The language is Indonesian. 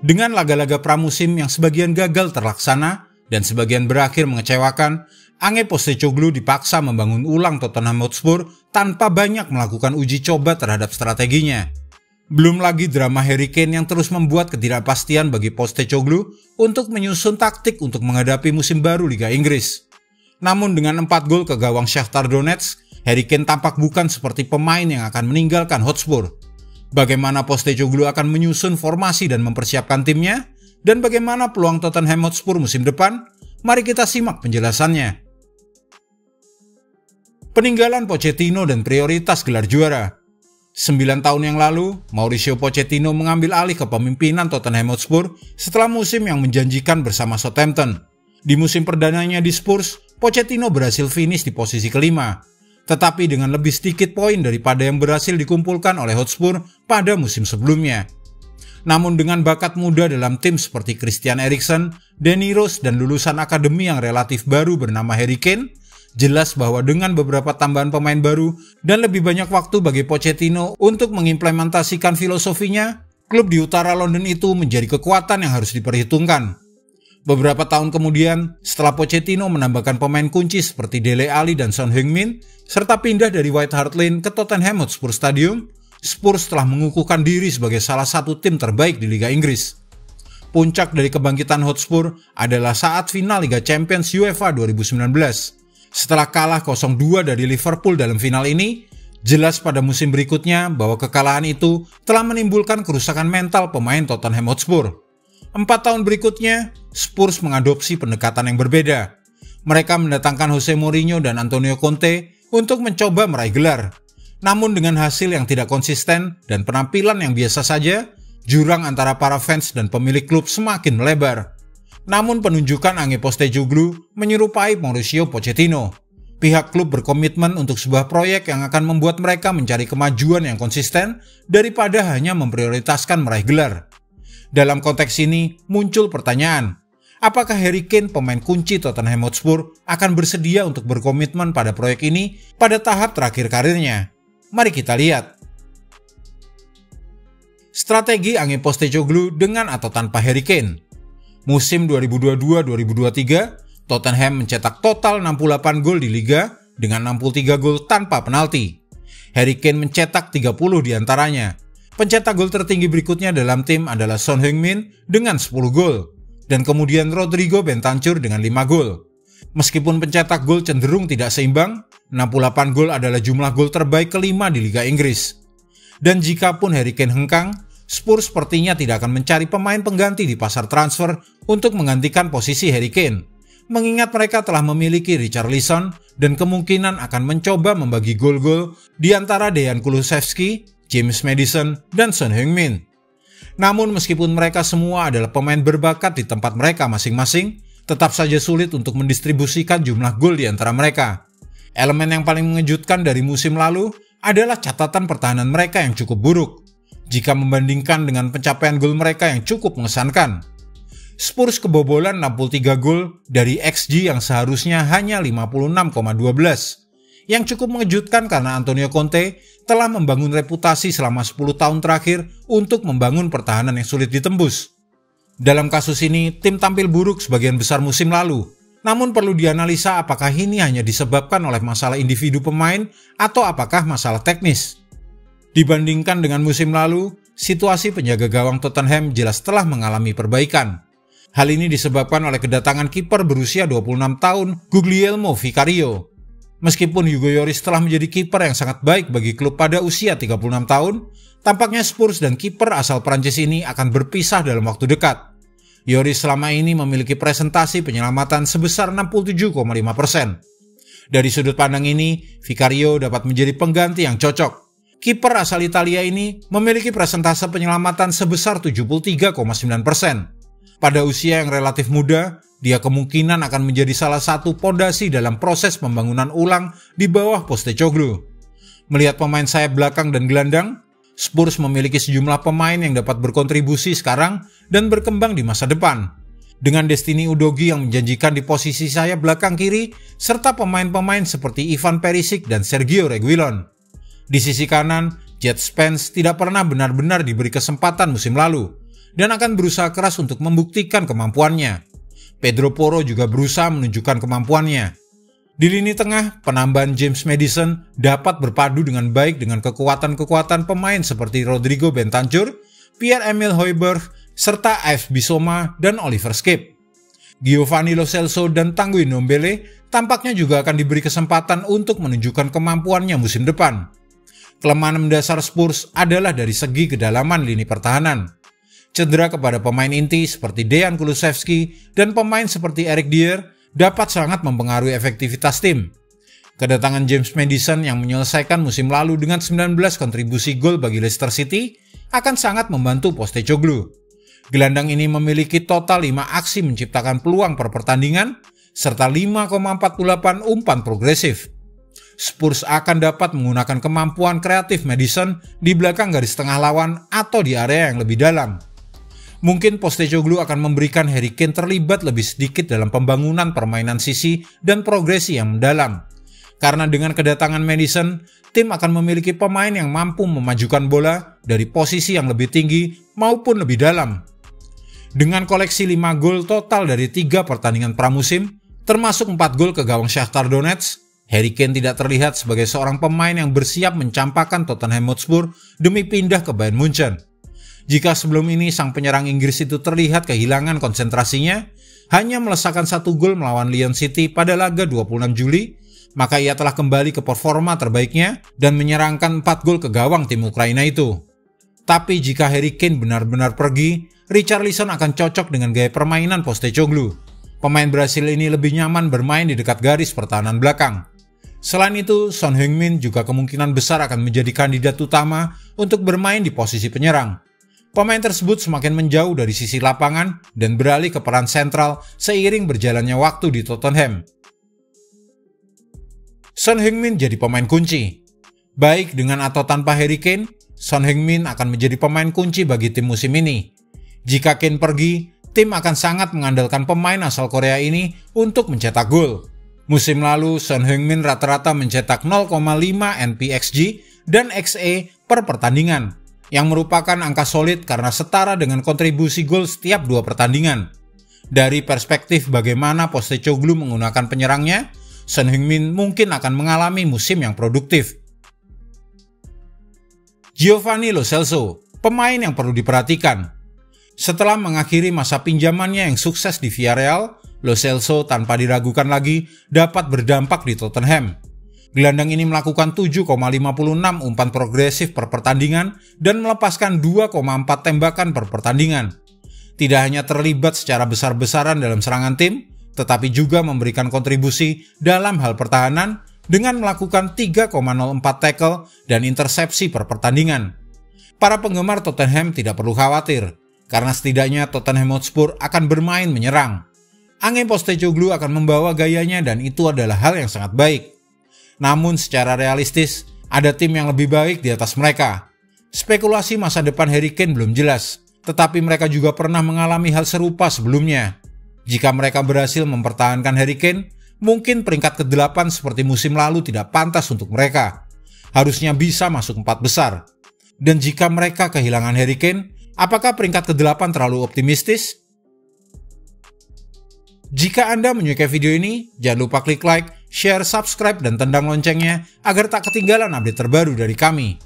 Dengan laga-laga pramusim yang sebagian gagal terlaksana dan sebagian berakhir mengecewakan, Ange Postecoglou dipaksa membangun ulang Tottenham Hotspur tanpa banyak melakukan uji coba terhadap strateginya. Belum lagi drama Harry Kane yang terus membuat ketidakpastian bagi Postecoglou untuk menyusun taktik untuk menghadapi musim baru Liga Inggris. Namun dengan 4 gol ke gawang Shakhtar Donetsk, Harry Kane tampak bukan seperti pemain yang akan meninggalkan Hotspur. Bagaimana Postecoglou akan menyusun formasi dan mempersiapkan timnya, dan bagaimana peluang Tottenham Hotspur musim depan? Mari kita simak penjelasannya. Peninggalan Pochettino dan prioritas gelar juara. 9 tahun yang lalu, Mauricio Pochettino mengambil alih kepemimpinan Tottenham Hotspur setelah musim yang menjanjikan bersama Southampton. Di musim perdananya di Spurs, Pochettino berhasil finish di posisi kelima, tetapi dengan lebih sedikit poin daripada yang berhasil dikumpulkan oleh Hotspur pada musim sebelumnya. Namun dengan bakat muda dalam tim seperti Christian Eriksen, Danny Rose, dan lulusan akademi yang relatif baru bernama Harry Kane, jelas bahwa dengan beberapa tambahan pemain baru dan lebih banyak waktu bagi Pochettino untuk mengimplementasikan filosofinya, klub di utara London itu menjadi kekuatan yang harus diperhitungkan. Beberapa tahun kemudian, setelah Pochettino menambahkan pemain kunci seperti Dele Alli dan Son Heung-min, serta pindah dari White Hart Lane ke Tottenham Hotspur Stadium, Spurs telah mengukuhkan diri sebagai salah satu tim terbaik di Liga Inggris. Puncak dari kebangkitan Hotspur adalah saat final Liga Champions UEFA 2019. Setelah kalah 0-2 dari Liverpool dalam final ini, jelas pada musim berikutnya bahwa kekalahan itu telah menimbulkan kerusakan mental pemain Tottenham Hotspur. 4 tahun berikutnya, Spurs mengadopsi pendekatan yang berbeda. Mereka mendatangkan Jose Mourinho dan Antonio Conte untuk mencoba meraih gelar. Namun dengan hasil yang tidak konsisten dan penampilan yang biasa saja, jurang antara para fans dan pemilik klub semakin melebar. Namun penunjukan Ange Postecoglou menyerupai Mauricio Pochettino. Pihak klub berkomitmen untuk sebuah proyek yang akan membuat mereka mencari kemajuan yang konsisten daripada hanya memprioritaskan meraih gelar. Dalam konteks ini muncul pertanyaan, apakah Harry Kane, pemain kunci Tottenham Hotspur, akan bersedia untuk berkomitmen pada proyek ini pada tahap terakhir karirnya? Mari kita lihat. Strategi Ange Postecoglou dengan atau tanpa Harry Kane. Musim 2022-2023, Tottenham mencetak total 68 gol di Liga dengan 63 gol tanpa penalti. Harry Kane mencetak 30 diantaranya. Pencetak gol tertinggi berikutnya dalam tim adalah Son Heung-min dengan 10 gol, dan kemudian Rodrigo Bentancur dengan 5 gol. Meskipun pencetak gol cenderung tidak seimbang, 68 gol adalah jumlah gol terbaik kelima di Liga Inggris. Dan jikapun Harry Kane hengkang, Spurs sepertinya tidak akan mencari pemain pengganti di pasar transfer untuk menggantikan posisi Harry Kane, mengingat mereka telah memiliki Richarlison dan kemungkinan akan mencoba membagi gol-gol di antara Dejan Kulusevski, James Maddison, dan Son Heung-min. Namun meskipun mereka semua adalah pemain berbakat di tempat mereka masing-masing, tetap saja sulit untuk mendistribusikan jumlah gol di antara mereka. Elemen yang paling mengejutkan dari musim lalu adalah catatan pertahanan mereka yang cukup buruk, jika membandingkan dengan pencapaian gol mereka yang cukup mengesankan. Spurs kebobolan 63 gol dari XG yang seharusnya hanya 56,12. Yang cukup mengejutkan karena Antonio Conte telah membangun reputasi selama 10 tahun terakhir untuk membangun pertahanan yang sulit ditembus. Dalam kasus ini, tim tampil buruk sebagian besar musim lalu. Namun perlu dianalisa apakah ini hanya disebabkan oleh masalah individu pemain atau apakah masalah teknis. Dibandingkan dengan musim lalu, situasi penjaga gawang Tottenham jelas telah mengalami perbaikan. Hal ini disebabkan oleh kedatangan kiper berusia 26 tahun Guglielmo Vicario. Meskipun Hugo Lloris telah menjadi kiper yang sangat baik bagi klub pada usia 36 tahun, tampaknya Spurs dan kiper asal Prancis ini akan berpisah dalam waktu dekat. Lloris selama ini memiliki presentasi penyelamatan sebesar 67,5%. Dari sudut pandang ini, Vicario dapat menjadi pengganti yang cocok. Kiper asal Italia ini memiliki presentase penyelamatan sebesar 73,9%. Pada usia yang relatif muda, dia kemungkinan akan menjadi salah satu pondasi dalam proses pembangunan ulang di bawah Postecoglou. Melihat pemain sayap belakang dan gelandang, Spurs memiliki sejumlah pemain yang dapat berkontribusi sekarang dan berkembang di masa depan. Dengan Destiny Udogie yang menjanjikan di posisi sayap belakang kiri, serta pemain-pemain seperti Ivan Perisic dan Sergio Reguilon. Di sisi kanan, Jet Spence tidak pernah benar-benar diberi kesempatan musim lalu. dan akan berusaha keras untuk membuktikan kemampuannya. Pedro Porro juga berusaha menunjukkan kemampuannya. Di lini tengah, penambahan James Maddison dapat berpadu dengan baik dengan kekuatan-kekuatan pemain seperti Rodrigo Bentancur, Pierre-Emile Højbjerg, serta Yves Bissouma dan Oliver Skip. Giovanni Lo Celso dan Tanguy Ndombele tampaknya juga akan diberi kesempatan untuk menunjukkan kemampuannya musim depan. Kelemahan mendasar Spurs adalah dari segi kedalaman lini pertahanan. Cedera kepada pemain inti seperti Dejan Kulusevski dan pemain seperti Eric Dier dapat sangat mempengaruhi efektivitas tim. Kedatangan James Maddison yang menyelesaikan musim lalu dengan 19 kontribusi gol bagi Leicester City akan sangat membantu Postecoglou. Gelandang ini memiliki total 5 aksi menciptakan peluang per pertandingan, serta 5,48 umpan progresif. Spurs akan dapat menggunakan kemampuan kreatif Maddison di belakang garis tengah lawan atau di area yang lebih dalam. Mungkin Postecoglou akan memberikan Harry Kane terlibat lebih sedikit dalam pembangunan permainan sisi dan progresi yang mendalam. Karena dengan kedatangan Maddison, tim akan memiliki pemain yang mampu memajukan bola dari posisi yang lebih tinggi maupun lebih dalam. Dengan koleksi 5 gol total dari 3 pertandingan pramusim, termasuk 4 gol ke gawang Shakhtar Donetsk, Harry Kane tidak terlihat sebagai seorang pemain yang bersiap mencampakkan Tottenham Hotspur demi pindah ke Bayern Munchen. Jika sebelum ini sang penyerang Inggris itu terlihat kehilangan konsentrasinya, hanya melesakkan 1 gol melawan Lyon City pada laga 26 Juli, maka ia telah kembali ke performa terbaiknya dan menyerangkan 4 gol ke gawang tim Ukraina itu. Tapi jika Harry Kane benar-benar pergi, Richarlison akan cocok dengan gaya permainan Postecoglou. Pemain Brasil ini lebih nyaman bermain di dekat garis pertahanan belakang. Selain itu, Son Heung-min juga kemungkinan besar akan menjadi kandidat utama untuk bermain di posisi penyerang. Pemain tersebut semakin menjauh dari sisi lapangan dan beralih ke peran sentral seiring berjalannya waktu di Tottenham. Son Heung-min jadi pemain kunci. Baik dengan atau tanpa Harry Kane, Son Heung-min akan menjadi pemain kunci bagi tim musim ini. Jika Kane pergi, tim akan sangat mengandalkan pemain asal Korea ini untuk mencetak gol. Musim lalu, Son Heung-min rata-rata mencetak 0,5 NPXG dan XA per pertandingan, yang merupakan angka solid karena setara dengan kontribusi gol setiap 2 pertandingan. Dari perspektif bagaimana Postecoglou menggunakan penyerangnya, Son Heung-min mungkin akan mengalami musim yang produktif. Giovanni Lo Celso, pemain yang perlu diperhatikan. Setelah mengakhiri masa pinjamannya yang sukses di Villarreal, Lo Celso tanpa diragukan lagi dapat berdampak di Tottenham. Gelandang ini melakukan 7,56 umpan progresif per pertandingan dan melepaskan 2,4 tembakan per pertandingan. Tidak hanya terlibat secara besar-besaran dalam serangan tim, tetapi juga memberikan kontribusi dalam hal pertahanan dengan melakukan 3,04 tackle dan intersepsi per pertandingan. Para penggemar Tottenham tidak perlu khawatir, karena setidaknya Tottenham Hotspur akan bermain menyerang. Ange Postecoglou akan membawa gayanya dan itu adalah hal yang sangat baik. Namun secara realistis, ada tim yang lebih baik di atas mereka. Spekulasi masa depan Harry Kane belum jelas, tetapi mereka juga pernah mengalami hal serupa sebelumnya. Jika mereka berhasil mempertahankan Harry Kane, mungkin peringkat ke-8 seperti musim lalu tidak pantas untuk mereka. Harusnya bisa masuk 4 besar. Dan jika mereka kehilangan Harry Kane, apakah peringkat ke-8 terlalu optimistis? Jika Anda menyukai video ini, jangan lupa klik like, share, subscribe, dan tendang loncengnya agar tak ketinggalan update terbaru dari kami.